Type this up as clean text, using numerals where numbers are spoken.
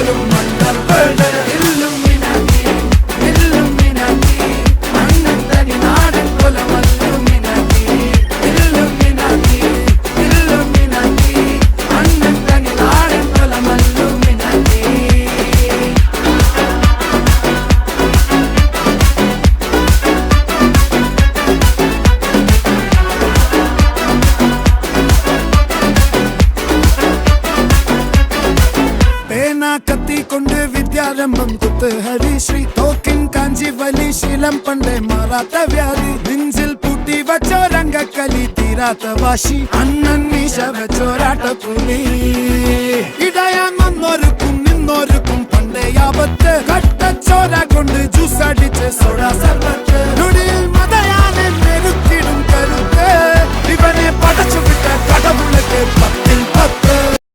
പോലും മണ്ടപ്പേട് Illuminati Illuminati അണ്ണൻ തനി നാടൻ കൊലമല്ലുമിനാറ്റി ഇല്ലുമിനാറ്റി ഇല്ലുമിനാറ്റി അണ്ണൻ തനി നാടൻ കൊലമല്ലുമിനാറ്റി. കത്തി കൊണ്ട് വിദ്യാരംഭം കുത്ത് ഹരിശ്രീ തോക്കിൻ കാഞ്ചി വലി ശീലം പണ്ടേ മാറാത്ത വ്യാധി നെഞ്ചിൽ പൂട്ടി വച്ചോരംഗക്കലി തീരാത്ത വാശി അണ്ണൻ മീശ വെച്ചോരാട്ട പുലി.